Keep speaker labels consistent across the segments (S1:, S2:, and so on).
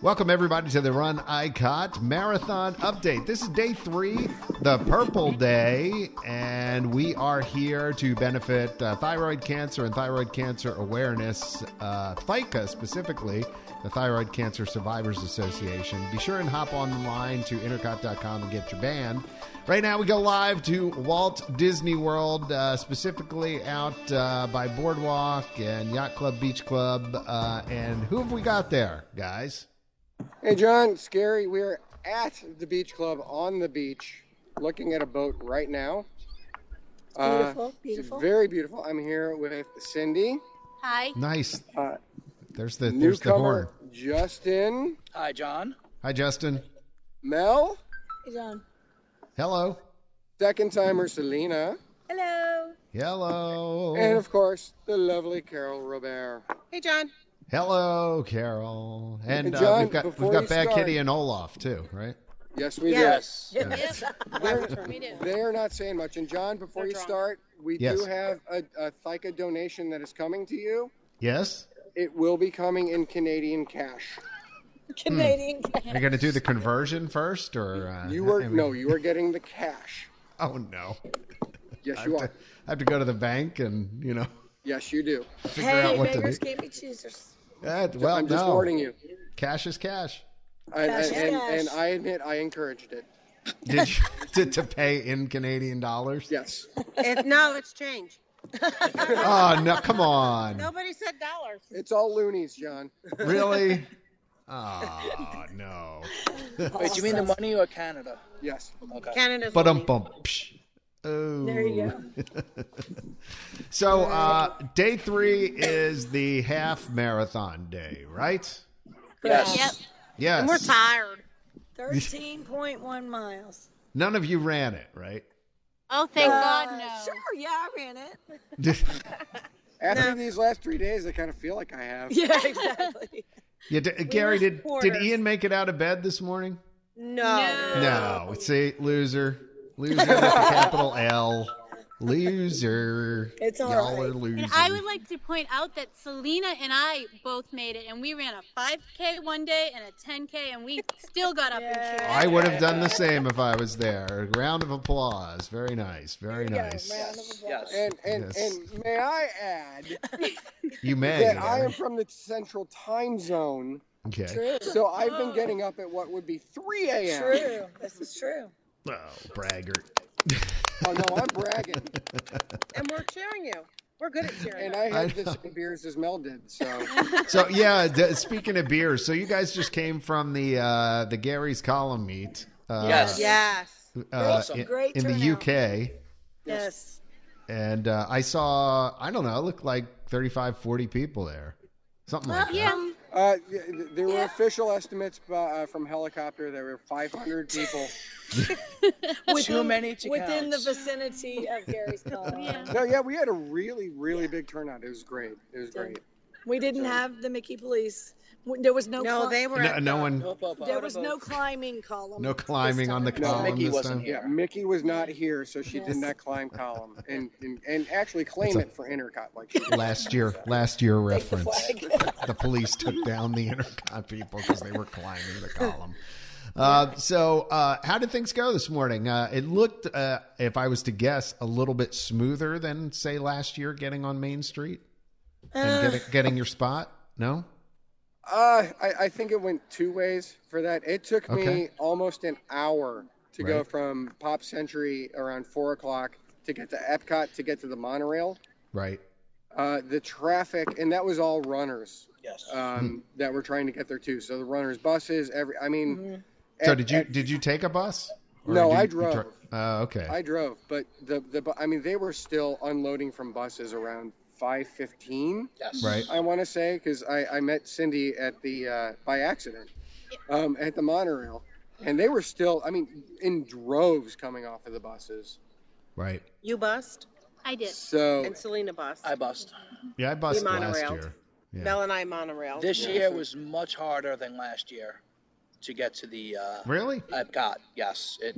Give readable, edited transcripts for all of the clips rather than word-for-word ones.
S1: Welcome, everybody, to the Run ICOT Marathon Update. This is day 3, the Purple Day, and we are here to benefit thyroid cancer and thyroid cancer awareness, THYCA specifically, the Thyroid Cancer Survivors Association. Be sure and hop on the line to intercot.com and get your band. Right now, we go live to Walt Disney World, specifically out by Boardwalk and Yacht Club, Beach Club. And who have we got there, guys?
S2: Hey, John, Scary. We're at the beach club on the beach looking at a boat right now.
S3: Beautiful, beautiful.
S2: It's very beautiful. I'm here with Cindy.
S4: Hi.
S1: Nice. There's the
S2: Newcomer,
S1: horn.
S2: Justin.
S5: Hi, John.
S1: Hi, Justin.
S2: Mel.
S3: Hey, John.
S1: Hello.
S2: Second timer, Selena.
S3: Hello.
S1: Hello.
S2: And, of course, the lovely Carol Robert.
S3: Hey, John.
S1: Hello, Carol. And
S2: John,
S1: we've got
S2: before
S1: Bad
S2: you start-
S1: Kitty and Olaf, too, right?
S2: Yes, we
S5: Yes.
S2: do.
S4: Yep.
S2: They're not saying much. And, John, before
S4: They're
S2: you
S4: drunk.
S2: start, we
S1: Yes.
S2: do have a THYCA donation that is coming to you.
S1: Yes?
S2: It will be coming in Canadian cash.
S3: Canadian.
S1: Are you going to do the conversion first? Or
S2: You are getting the cash.
S1: Oh, no.
S2: Yes, you are.
S1: I have to go to the bank and,
S2: Yes, you do.
S1: figure out what to do.
S3: beggars can't be choosers.
S1: Well,
S2: I'm just
S1: no.
S2: warning you.
S1: Cash is cash.
S3: Cash is
S2: And
S3: cash.
S2: I admit I encouraged it.
S1: Did you to pay in Canadian dollars?
S2: Yes.
S6: No, it's change.
S1: Oh, no, come on.
S6: Nobody said dollars.
S2: It's all loonies, John.
S1: Really? Oh, no.
S5: Wait, do you mean the money or Canada?
S2: Yes.
S5: Okay.
S6: Canada's
S1: But
S6: money.
S1: Oh.
S3: There you go.
S1: So, day 3 is the half marathon day, right?
S5: Yes.
S4: Yep.
S1: Yes.
S6: And we're tired.
S3: 13.1 miles.
S1: None of you ran it, right?
S4: Oh, thank God, no.
S3: Sure, yeah, I ran it.
S2: After these last 3 days, I kind of feel like I have.
S3: Yeah, exactly.
S1: Yeah, Gary, did
S3: supporters.
S1: Ian make it out of bed this morning?
S6: No.
S1: No. See, loser. Loser with a capital L. Loser.
S3: It's all
S1: Y'all
S3: right.
S1: are losing.
S4: And I would like to point out that Selena and I both made it, and we ran a 5K one day and a 10K, and we still got up and cheered.
S1: I would have done the same if I was there. A round of applause. Very nice. Very nice.
S3: Round of applause.
S5: Yes.
S2: And
S1: Yes.
S2: may I add
S1: You may.
S2: that I am
S1: Gary.
S2: from the Central Time Zone,
S1: Okay.
S3: True.
S2: so I've been getting up at what would be 3 a.m.
S3: True. This is true.
S1: Oh, braggart.
S2: Oh, no, I'm bragging.
S6: And we're cheering you. We're good at cheering.
S2: And
S6: you.
S2: I
S1: I
S2: had the
S1: know.
S2: same beers as Mel did, so.
S1: So yeah, speaking of beers, so you guys just came from the Gary's Column meet.
S5: Yes.
S6: Yes.
S5: Awesome.
S3: Great
S1: in the
S3: turnout.
S1: UK,
S3: Yes.
S1: and I saw, I don't know, it looked like 35, 40 people there, something like that.
S4: Yeah.
S2: There were official estimates from helicopter. There were 500 people.
S5: Too many to
S3: Within
S5: count.
S3: the vicinity of Gary's column.
S4: Yeah.
S2: No, yeah, we had a really, really big turnout. It was great. It was great.
S3: We didn't have the Mickey police. There was no.
S6: No, they were. at
S1: No
S6: the-
S1: one,
S3: There was no climbing column.
S1: no climbing on the
S3: this time.
S1: column
S5: Mickey
S1: this
S5: wasn't
S1: time.
S5: here.
S2: Yeah, Mickey was not here, so she
S3: Yes.
S2: did not climb column and actually claim it for Intercot like she did.
S1: Last year
S3: Take the
S1: reference.
S3: flag.
S1: The police took down the Intercot people because they were climbing the column. So how did things go this morning? It looked, if I was to guess, a little bit smoother than, say, last year getting on Main Street and getting your spot. No?
S2: I think it went 2 ways for that. It took me
S1: Okay.
S2: almost an hour to go
S1: Right.
S2: from Pop Century around 4 o'clock to get to Epcot to get to the monorail.
S1: Right.
S2: The traffic, and that was all runners
S5: Yes.
S2: that were trying to get there too. So the runners, buses,
S1: So did you take a bus? Or
S2: No,
S1: did
S2: I
S1: you
S2: drove.
S1: Okay.
S2: I drove, but they were still unloading from buses around 5:15.
S5: Yes.
S1: Right.
S2: I want to say, because I met Cindy at the by accident at the monorail, and they were still, in droves coming off of the buses.
S1: Right.
S6: You bust
S4: I did.
S2: So
S6: and Selena bust.
S5: I bust.
S1: Yeah, I bussed last
S6: monorailed.
S1: year. Yeah.
S6: Belle and I monorail.
S5: This year was much harder than last year to get to the
S1: Really?
S5: Epcot. Yes. It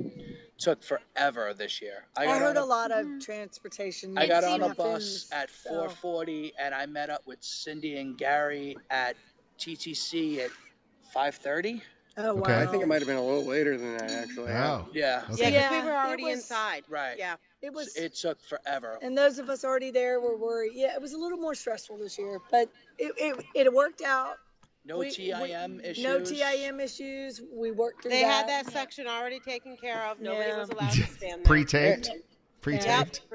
S5: took forever this year.
S3: I
S5: got
S3: heard
S5: on
S3: a lot of transportation.
S5: I got on a
S3: happens,
S5: bus at
S3: so-
S5: 4:40, and I met up with Cindy and Gary at TTC at 5:30.
S3: Oh, wow.
S1: Okay.
S2: I think it might have been a little later than that, actually.
S1: Oh.
S5: Yeah.
S1: Okay.
S6: Yeah, 'cause
S3: Yeah,
S6: we were already
S3: it was-
S6: inside.
S5: Right.
S6: Yeah.
S3: It was,
S5: It took forever.
S3: and those of us already there were worried. Yeah, it was a little more stressful this year, but it worked out.
S5: No TIM issues.
S3: No TIM issues. We worked through
S6: They
S3: that.
S6: had that section already taken care of. Nobody
S3: Yeah.
S6: was allowed to stand there.
S1: Pre-taped?
S3: Yeah.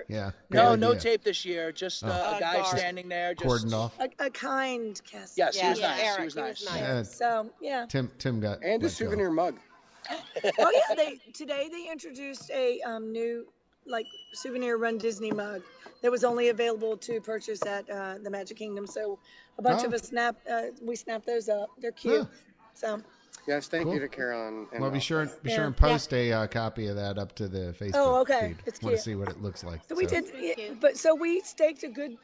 S1: Yeah.
S5: No,
S1: Good
S5: no
S1: idea.
S5: tape this year. Just
S1: Oh.
S5: a guy
S6: guard.
S5: standing there. Just
S1: Cordoned off.
S3: A kind Cassie.
S5: Yes, he was
S6: Yeah,
S5: nice.
S6: Eric,
S5: he was
S6: he was
S5: nice.
S6: nice.
S1: Yeah.
S3: So yeah.
S1: Tim got
S2: And a
S1: let go.
S2: souvenir mug.
S3: Oh yeah. Today they introduced a new like souvenir Run Disney mug that was only available to purchase at the Magic Kingdom. So a bunch
S1: Oh.
S3: of us we snapped those up. They're cute.
S1: Yeah.
S3: So
S2: Yes, thank
S1: Cool.
S2: you to Carolyn. And
S1: Well, be
S2: Ralph.
S1: sure
S3: Yeah.
S1: and post a copy of that up to the Facebook
S3: Oh, okay.
S1: feed.
S3: It's
S1: Want to
S3: cute.
S1: see what it looks like.
S3: so we did.
S4: Very cute.
S3: But so we staked a good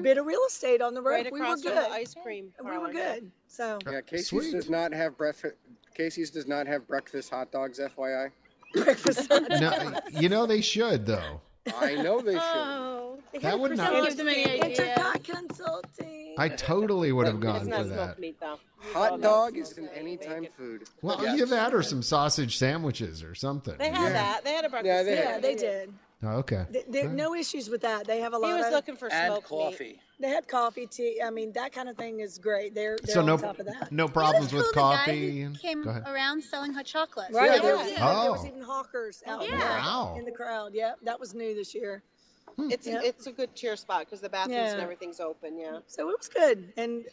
S3: bit of real estate on the road.
S6: Right
S3: we were
S6: across from
S3: good.
S6: the ice cream
S3: We were
S6: parlor.
S3: good. So
S2: Yeah, Casey's
S1: Sweet.
S2: does not have breakfast. Casey's does not have breakfast hot dogs, FYI.
S3: breakfast.
S1: No, you know they should though.
S2: I know they should.
S6: Oh.
S1: That would not.
S4: Don't give them any idea.
S3: Intercot consulting.
S1: I totally would have
S6: It's
S1: gone
S6: not
S1: for
S6: smoked
S1: that.
S6: meat, though.
S2: Hot dog is an anytime food.
S1: Well,
S5: Yes.
S1: either that or some sausage sandwiches or something.
S6: They had
S2: Yeah.
S6: that. They had a breakfast.
S2: Yeah, they
S3: Yeah, they did.
S1: Oh, okay.
S3: No issues with that. They have a
S6: He
S3: lot
S6: was
S3: of.
S6: looking for
S5: And
S6: smoked meat.
S5: coffee.
S3: They had coffee, tea. I mean, that kind of thing is great. They're
S1: So
S3: on
S1: no
S3: top of that.
S1: no problems
S4: It was
S1: with
S4: cool, the guy
S1: coffee.
S4: who came
S1: Go ahead.
S4: around selling hot chocolate.
S3: Right.
S2: Yeah,
S3: There,
S2: they-
S3: was, there was
S1: Oh.
S3: even hawkers out
S4: Yeah.
S3: there
S1: Wow.
S3: in the crowd. Yeah, that was new this year.
S6: It's
S3: Yeah.
S6: it's a good cheer spot because the bathrooms and
S3: Yeah.
S6: everything's open. Yeah.
S3: So it was good. And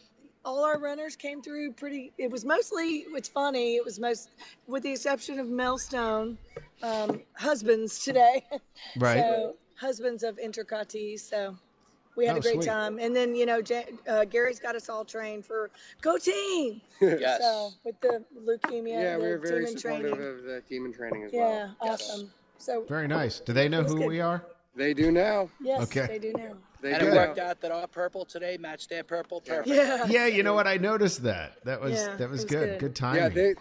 S3: all our runners came through pretty. It was mostly, it's funny, it was most, with the exception of Mel Stone, husbands today.
S1: Right.
S3: So, husbands of intercotees. So we had
S1: Oh,
S3: a great
S1: sweet.
S3: time. And then, Gary's got us all trained for Go Team.
S5: Yes.
S3: So with the leukemia,
S2: Yeah, we
S3: the
S2: were very
S3: team in
S2: supportive
S3: training.
S2: of the team in training as
S3: Yeah,
S2: well.
S3: awesome. So
S1: Very nice. Do they know
S3: It was
S1: who
S3: good.
S1: we are?
S2: They do now.
S3: yes,
S1: Okay.
S3: they do now.
S2: They
S5: And
S2: do
S5: it
S1: Good.
S5: worked
S2: now.
S5: out that our purple today matched their purple.
S2: Yeah.
S5: Perfect.
S3: Yeah.
S1: Yeah, you know what? I noticed that. That was
S3: Yeah,
S1: that was
S3: it was
S1: good.
S3: good.
S1: Good
S2: Yeah,
S1: timing.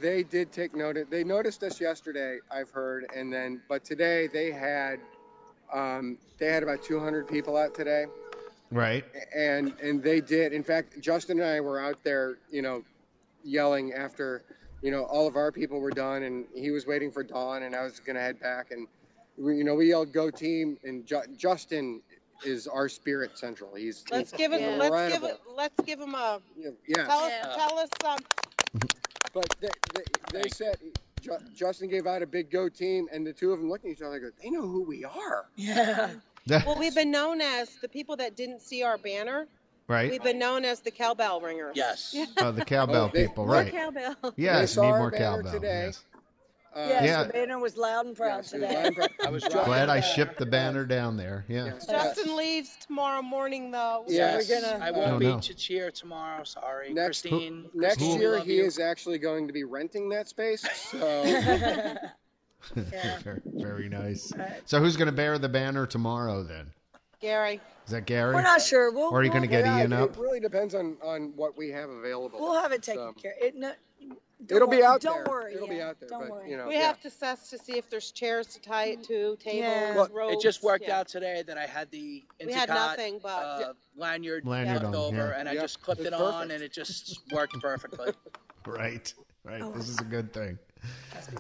S2: they did take notice. They noticed us yesterday, I've heard, and then but today they had about 200 people out today,
S1: Right.
S2: and they did. In fact, Justin and I were out there, yelling after, all of our people were done, and he was waiting for Dawn, and I was gonna head back, and we yelled "Go Team!" and Justin is our spirit central. He's
S6: Let's give it.
S3: Yeah.
S6: Let's give him a.
S2: yeah.
S6: Tell us.
S4: Yeah.
S6: Tell us.
S2: But they said Justin gave out a big Go Team, and the two of them looked at each other and go, they know who we are.
S3: Yeah.
S6: Well, we've been known as the people that didn't see our banner.
S1: Right.
S6: We've been known as the cowbell ringers.
S5: Yes.
S1: Oh, the cowbell
S2: Oh, they-
S1: people.
S6: More
S1: Right.
S6: cowbell.
S1: Yes.
S2: saw
S1: Need
S2: our
S1: more
S2: banner
S1: cowbell.
S2: today.
S1: Yes.
S3: Yes,
S1: Yeah.
S3: the banner was loud and proud
S2: Yes, it was
S3: today.
S2: loud and proud.
S5: I was
S2: Ju-
S5: right.
S1: Glad I shipped the banner down there. Yeah.
S2: Yes.
S6: Justin leaves tomorrow morning, though.
S2: Yes.
S3: we're gonna-
S5: I
S1: Oh,
S5: won't be
S1: no.
S5: to cheer tomorrow. Sorry,
S2: Next-
S5: Christine.
S2: Next
S5: Christine, we
S2: year,
S5: love
S2: he
S5: you.
S2: is actually going to be renting that space. So
S3: Yeah.
S1: very, very nice.
S3: Right.
S1: So who's going to bear the banner tomorrow then?
S6: Gary.
S1: Is that Gary?
S3: We're not sure.
S1: Or are you gonna get
S2: Yeah,
S1: Ian up?
S2: It really depends on what we have available.
S3: We'll have it taken
S2: So,
S3: care.
S2: It'll be out
S3: Don't
S2: there.
S3: worry.
S2: It'll be
S3: yeah,
S2: out there.
S3: Don't
S2: but,
S3: worry.
S2: You know,
S6: We
S2: yeah.
S6: have to assess to see if there's chairs to tie it to, tables,
S3: Yeah.
S5: Well,
S6: ropes.
S5: it just worked
S6: yeah.
S5: out today that I had the
S6: We had
S5: Intercot,
S6: nothing, but
S5: lanyard
S1: Lanyard
S5: left
S1: on,
S5: over,
S1: yeah.
S5: and I
S2: Yep,
S5: just clipped
S2: it's
S5: it on,
S2: perfect.
S5: and it just worked perfectly.
S1: Right. Right.
S3: Oh.
S1: This is a good thing.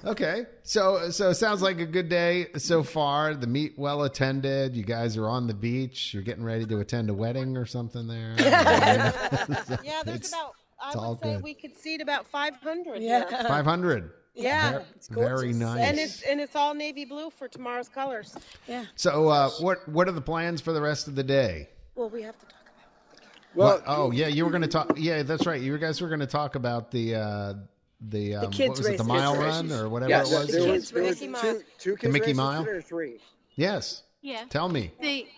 S1: Okay. So it sounds like a good day so far. The meet well attended. You guys are on the beach. You're getting ready to attend a wedding or something there.
S6: yeah, there's
S1: It's
S6: about. I
S1: all
S6: would say
S1: good.
S6: we could seat about 500.
S3: Yeah.
S6: here.
S1: 500.
S6: Yeah.
S3: It's
S1: Very
S3: gorgeous.
S1: nice.
S6: And it's all navy blue for tomorrow's colors.
S3: Yeah.
S1: So what are the plans for the rest of the day?
S3: Well, we have to talk about
S2: Well,
S1: What? Oh yeah, you were going to talk. Yeah, that's right. You guys were going to talk about the
S3: kids'
S1: what was it, the
S3: races.
S1: mile
S2: Kids'
S1: run
S2: races.
S1: or whatever
S5: Yes.
S1: it was?
S3: The
S2: there
S3: kids'
S2: were
S3: races.
S2: two kids
S1: Mickey
S2: races
S1: Mile?
S2: today, or three.
S1: Yes.
S4: Yeah.
S1: Tell me.
S4: They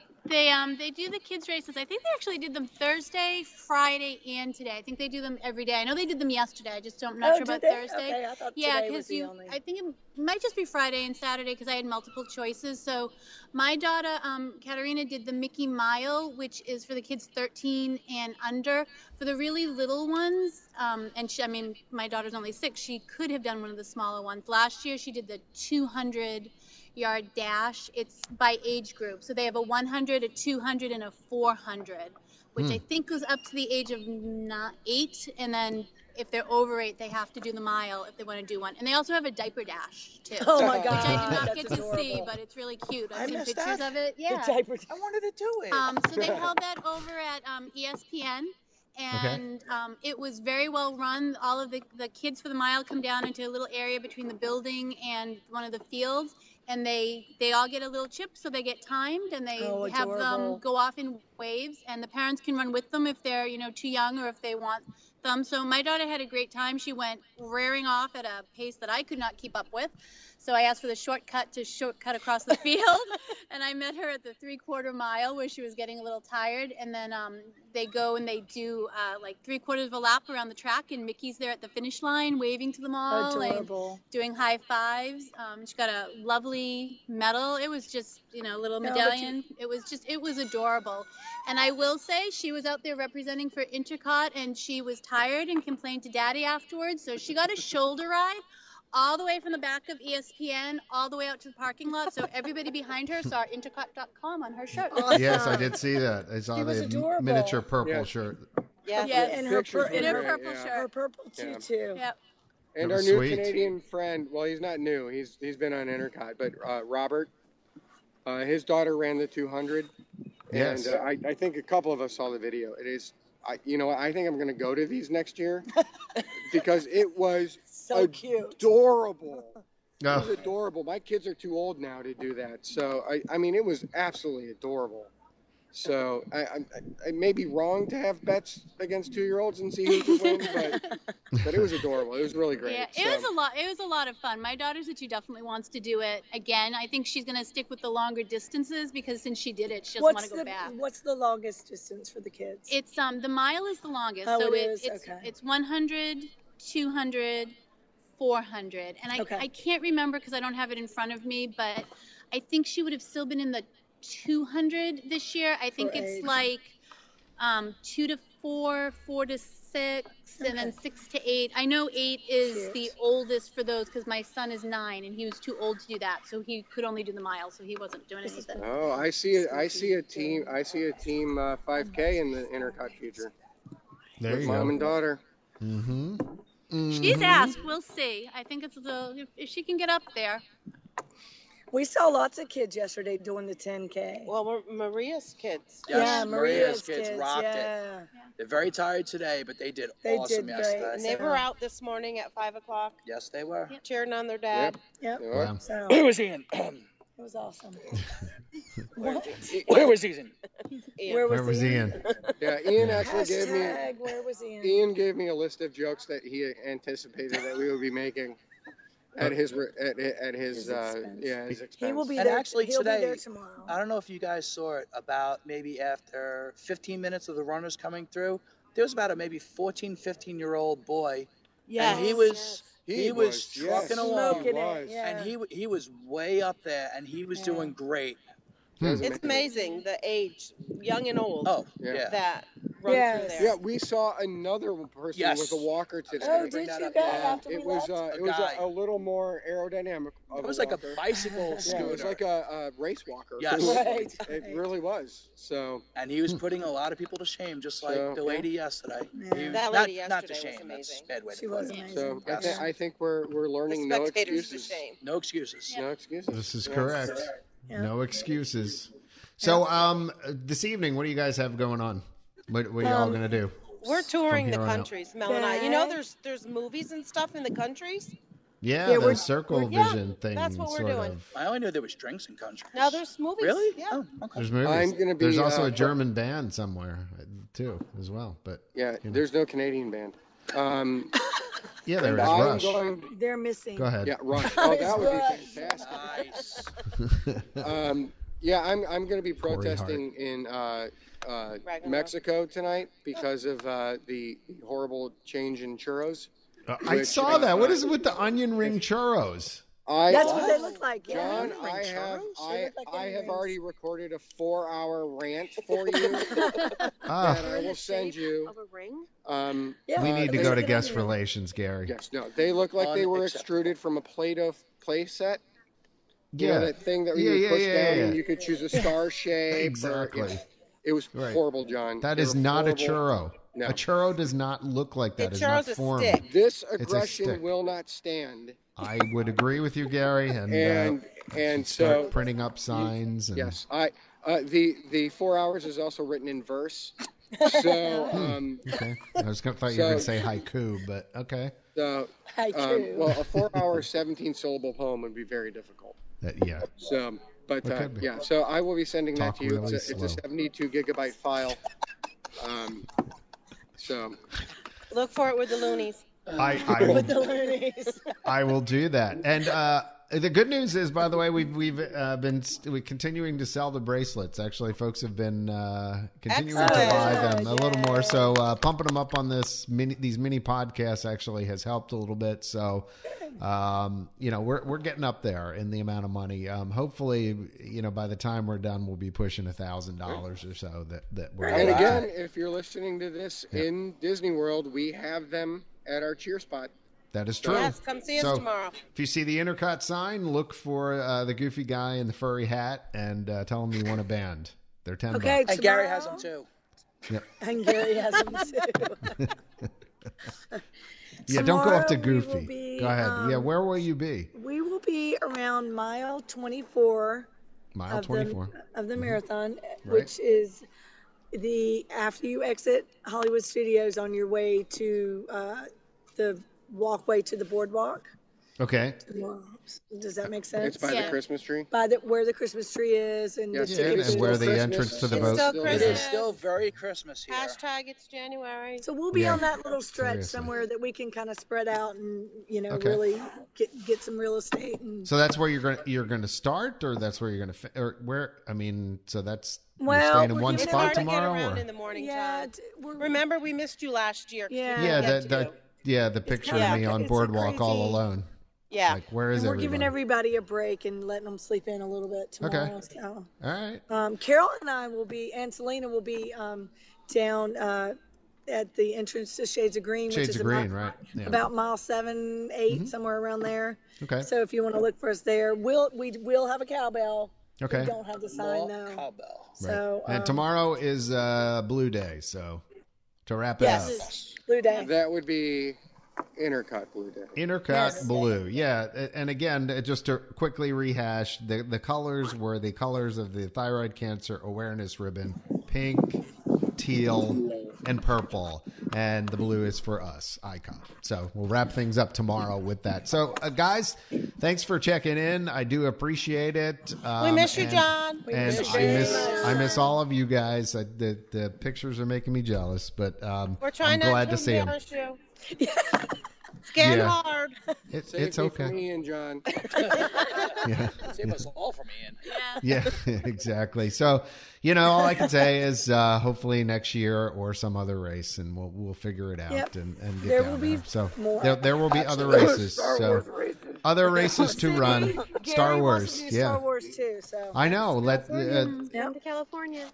S4: do the kids races. I think they actually did them Thursday, Friday, and today. I think they do them every day. I know they did them yesterday. I just don't. I'm not sure
S3: did
S4: about
S3: they?
S4: Thursday.
S3: Okay, I thought
S4: Yeah,
S3: today was
S4: because
S3: the only.
S4: I think it might just be Friday and Saturday because I had multiple choices. So my daughter, Katarina, did the Mickey Mile, which is for the kids 13 and under. For the really little ones, and my daughter's only 6. She could have done one of the smaller ones. Last year, she did the 200-yard dash. It's by age group. So they have a 100, a 200, and a 400. which I think goes up to the age of 8, and then if they're over 8, they have to do the mile if they want to do one. And they also have a diaper dash too.
S3: Oh my
S4: Which I
S3: God,
S4: did not
S3: that's
S4: get to
S3: adorable.
S4: see, but it's really cute.
S7: I
S4: I've seen
S7: missed
S4: pictures
S7: that.
S4: of it. Yeah.
S3: The diaper.
S7: I wanted to do it.
S4: So they held that over at ESPN, and it was very well run. All of the kids for the mile come down into a little area between the building and one of the fields, and they all get a little chip, so they get timed, and they have them go off in waves, and the parents can run with them if they're too young or if they want them. So my daughter had a great time. She went rearing off at a pace that I could not keep up with. So I asked for the shortcut across the field, and I met her at the 3/4 mile where she was getting a little tired. And then they go and they do like 3/4 of a lap around the track, and Mickey's there at the finish line waving to them all and doing high fives. She got a lovely medal. It was just a little medallion. It was adorable. And I will say she was out there representing for Intercot, and she was tired and complained to Daddy afterwards. So she got a shoulder ride all the way from the back of ESPN all the way out to the parking lot, so everybody behind her saw intercot.com on her shirt.
S3: Awesome.
S1: Yes, I did see that. I saw the miniature purple shirt.
S6: Yeah.
S3: Yeah, and her purple
S4: shirt.
S3: Her purple tutu.
S4: Yep.
S2: And our new Canadian friend, well, he's not new. He's been on Intercot, but Robert, his daughter ran the 200.
S1: Yes.
S2: And I think a couple of us saw the video. It is, I think I'm going to go to these next year because it was
S3: so cute,
S2: adorable. It was adorable. My kids are too old now to do that, so I mean, it was absolutely adorable. So I may be wrong to have bets against 2-year-olds and see who could win, but it was adorable. It was really great.
S4: Yeah, it was a lot of fun. My daughter said she definitely wants to do it again. I think she's going to stick with the longer distances because since she did it, she doesn't want to go back.
S3: What's the longest distance for the kids?
S4: It's the mile is the longest.
S3: Oh,
S4: so
S3: it's
S4: 100, 200, 400, and I can't remember because I don't have it in front of me, but I think she would have still been in the 200 this year. I think it's like 2 to 4, 4 to 6, and then 6 to 8. I know 8 is the oldest for those because my son is 9 and he was too old to do that, so he could only do the mile, so he wasn't doing anything.
S2: Oh, I see a team 5K in the Intercot future.
S1: There you
S2: go. Mom and daughter.
S1: Mm-hmm.
S4: She's asked. We'll see. I think it's if she can get up there.
S3: We saw lots of kids yesterday doing the 10K.
S6: Well, Maria's kids.
S7: Yes,
S3: Maria's
S7: kids rocked it. They're very tired today, but they did awesome yesterday.
S6: And they were out this morning at 5 o'clock.
S7: Yes, they were.
S6: Cheering on their dad.
S3: Yep.
S1: Wow.
S3: So,
S7: Where was Ian?
S3: it was awesome.
S7: Where was Ian?
S3: Where was Ian?
S2: Yeah, Ian actually gave me.
S3: Where was Ian?
S2: Ian gave me a list of jokes that he anticipated that we would be making at his expense.
S3: He will be
S7: And
S3: there.
S7: actually
S3: He'll
S7: today,
S3: be there tomorrow.
S7: I don't know if you guys saw it, about maybe after 15 minutes of the runners coming through, there was about a maybe 14, 15-year-old boy.
S6: Yes.
S7: And he was trucking along.
S3: Smoking it, yeah.
S7: And he was way up there, and he was doing great.
S6: It's amazing the age, young and old.
S7: Oh, yeah.
S6: That run through there.
S2: Yeah, we saw another person who was a walker today.
S3: Oh, did you guys after
S2: it
S3: we
S2: was
S3: left?
S2: it was a little more aerodynamic.
S7: It was like a bicycle scooter.
S2: Yeah, it was like a race walker.
S7: Yes.
S3: Right.
S2: It really was. So.
S7: And he was putting a lot of people to shame, just like the lady yesterday.
S3: Yeah.
S6: That lady yesterday
S7: not to
S6: was
S7: shame.
S6: amazing.
S7: That's a bad way to
S3: She
S7: put
S3: was
S7: it.
S3: amazing.
S2: So
S7: Yes.
S2: I think we're learning no excuses.
S6: To shame.
S7: No excuses.
S2: No excuses.
S1: This is correct.
S3: Yeah.
S1: No excuses. So, this evening, what do you guys have going on? What are you all going to do?
S6: We're touring the
S1: here on out?
S6: countries, Mel and I. You know, there's movies and stuff in the countries.
S1: Yeah, the
S3: we're-
S1: Circle Vision thing.
S6: that's what we're
S1: sort
S6: doing.
S1: of.
S7: I only knew there was drinks in countries.
S6: Now there's movies.
S7: Really?
S6: Yeah.
S7: Oh, okay.
S1: There's movies.
S2: I'm gonna be,
S1: There's also a German band somewhere, too, as well. But
S2: Yeah, there's no Canadian band.
S1: yeah, there is
S2: I'm
S1: Rush.
S3: They're missing.
S1: Go ahead.
S2: Yeah, Rush. Oh, that would
S3: Rush.
S2: be fantastic.
S7: Nice.
S2: Yeah, I'm going to be protesting in Mexico tonight because of the horrible change in churros.
S1: I saw that. What is it with the onion ring churros?
S3: That's what they look like. Yeah.
S2: John, I have already recorded a 4-hour rant for you that I will send you.
S6: Of a ring?
S1: We need to go to guest relations, Gary.
S2: Yes, no, they look like they were extruded from a Play-Doh play set. You know, that thing that you push down and you could choose a star shape.
S1: Exactly.
S2: It was
S1: Right.
S2: horrible, John.
S1: That
S2: They
S1: is
S2: were
S1: not a
S2: horrible.
S1: churro.
S2: No.
S1: A churro does not look like that.
S6: A
S1: It's not
S6: churro's a
S1: formed.
S6: stick.
S2: This
S1: a
S2: aggression
S1: stick.
S2: will not stand.
S1: I would agree with you, Gary. And
S2: And
S1: start
S2: so
S1: printing up signs. And,
S2: yes, the 4 hours is also written in verse. So
S1: Okay. I was thought you were going to say haiku, but okay.
S2: so
S3: Haiku.
S2: well, a 4-hour 17-syllable poem would be very difficult.
S1: Yeah.
S2: So, but
S1: It could be.
S2: yeah, so I will be sending
S1: Talk
S2: that to you.
S1: really
S2: It's a
S1: slow.
S2: 72 gigabyte file. So
S6: Look for it with the loonies.
S1: I
S3: With the loonies.
S1: I will do that. And the good news is, by the way, we've been continuing to sell the bracelets. Actually, folks have been continuing to buy them a little more. So pumping them up on these mini podcasts actually has helped a little bit. So we're getting up there in the amount of money. Hopefully, by the time we're done, we'll be pushing $1,000 or so that we're.
S2: and again, if you're listening to this in Disney World, we have them at our cheer spot.
S1: That is true.
S6: Yes, come see us tomorrow.
S1: If you see the Intercut sign, look for the goofy guy in the furry hat and tell him you want a band. They're $10.
S3: Okay,
S7: And Gary has them
S3: tomorrow-
S7: too.
S1: Yep.
S3: And Gary has them too.
S1: Yeah, don't go up to
S3: Tomorrow we will
S1: goofy.
S3: be,
S1: Go ahead. Yeah, where will you be?
S3: We will be around mile 24
S1: Mile
S3: of
S1: 24.
S3: of the marathon,
S1: Right.
S3: which is after you exit Hollywood Studios on your way to the walkway to the boardwalk.
S1: Okay.
S3: Does that make sense?
S2: It's by the
S4: Yeah.
S2: Christmas tree.
S3: By where the Christmas tree is and
S2: Yes,
S3: the
S2: it
S3: ticket
S2: is
S1: And where
S3: booths.
S1: the entrance to the
S6: It's
S1: boat.
S6: still
S2: It
S7: It
S6: Christmas.
S7: is still very Christmas here.
S6: Hashtag it's January.
S3: So we'll be
S1: Yeah.
S3: on that little stretch
S1: Seriously.
S3: somewhere that we can kind of spread out and
S1: Okay.
S3: really get some real estate. And
S1: So that's where you're going to start, or that's where you're going to, or where? I mean, so that's you're
S3: Well,
S1: staying in
S3: we're
S1: one
S3: giving
S6: It's
S1: spot
S6: hard to get
S1: tomorrow,
S6: around
S1: or
S6: in the morning
S3: yeah,
S6: time.
S3: we're
S6: Remember, we missed you last year.
S3: Yeah.
S1: yeah,
S6: Get to you.
S1: the picture
S6: Yeah,
S1: of me on
S3: it's a
S1: boardwalk all
S3: crazy-
S1: alone.
S6: Yeah.
S1: Like, where is
S3: and we're
S1: everybody?
S3: giving everybody a break and letting them sleep in a little bit tomorrow.
S1: Okay.
S3: So,
S1: All right.
S3: Carol and I will be, and Selena will be down at the entrance to Shades of Green,
S1: Shades
S3: which is
S1: of Green, right? Yeah.
S3: about mile 7, 8, somewhere around there.
S1: Okay.
S3: So if you want to look for us there, we will have a cowbell.
S1: Okay.
S3: We don't have the sign
S7: More
S3: though.
S7: cowbell.
S1: Right.
S3: So
S1: And tomorrow is Blue Day, so to wrap it
S3: yes,
S1: up.
S3: Blue Day.
S2: That would be Intercut Blue Day.
S1: Intercut
S3: Yes.
S1: blue, yeah, and again, just to quickly rehash, the colors were the colors of the thyroid cancer awareness ribbon: pink, teal, and purple, and the blue is for us, icon. So we'll wrap things up tomorrow with that. So, guys, thanks for checking in. I do appreciate it.
S6: We miss you,
S1: and-
S6: John.
S1: And
S3: miss
S1: I
S3: you.
S1: miss all of you guys. The pictures are making me jealous, but
S6: We're trying
S1: I'm glad
S6: not
S1: to see them.
S6: embarrass you. It's getting
S1: Yeah.
S6: hard.
S1: It's
S2: Save me from
S1: okay.
S2: me and John.
S1: Yeah.
S7: Save us all from Ian.
S4: Yeah.
S1: Yeah, exactly. So, all I can say is hopefully next year or some other race, and we'll figure it out
S3: Yep.
S1: and get
S3: There
S1: down
S3: will be
S1: there. So
S3: more.
S1: there will be other races. So other races to run.
S3: Gary
S1: Star
S3: wants
S1: Wars.
S3: to do
S1: Yeah,
S3: Star Wars too. So.
S1: I know.
S3: Yep.
S6: Come to California.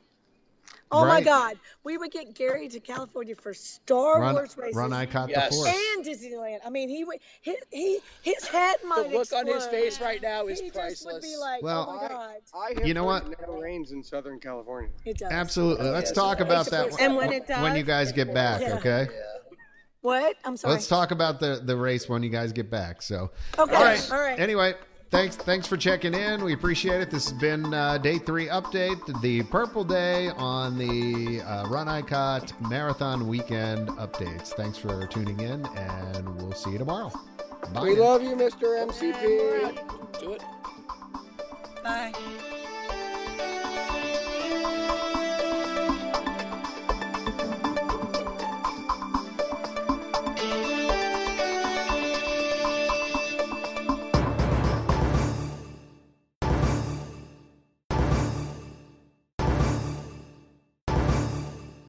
S3: Oh my
S1: Right.
S3: God, we would get Gary to California for Star Wars races.
S1: run. I caught
S7: Yes.
S1: the force.
S3: and Disneyland. I mean, his head might
S7: The look on his
S3: explode.
S7: face right now is
S3: He just would be
S7: priceless.
S3: like,
S1: Well,
S3: oh my God.
S2: I have
S1: You know
S2: heard
S1: what?
S2: it never rains in Southern California.
S3: It does.
S1: Absolutely. Let's
S7: yes,
S1: talk
S7: it
S1: about
S3: does.
S1: that
S6: And when it does,
S1: when you guys get back.
S3: Yeah.
S1: Okay.
S7: Yeah.
S3: What? I'm sorry.
S1: Let's talk about the race when you guys get back. So,
S3: Okay.
S1: all right.
S3: All right.
S1: Anyway, thanks for checking in. We appreciate it. This has been day 3 update, the Purple Day on the Run ICOT Marathon Weekend updates. Thanks for tuning in, and we'll see you tomorrow. Bye.
S2: We love you, Mr. MCP.
S7: Do it.
S3: Bye.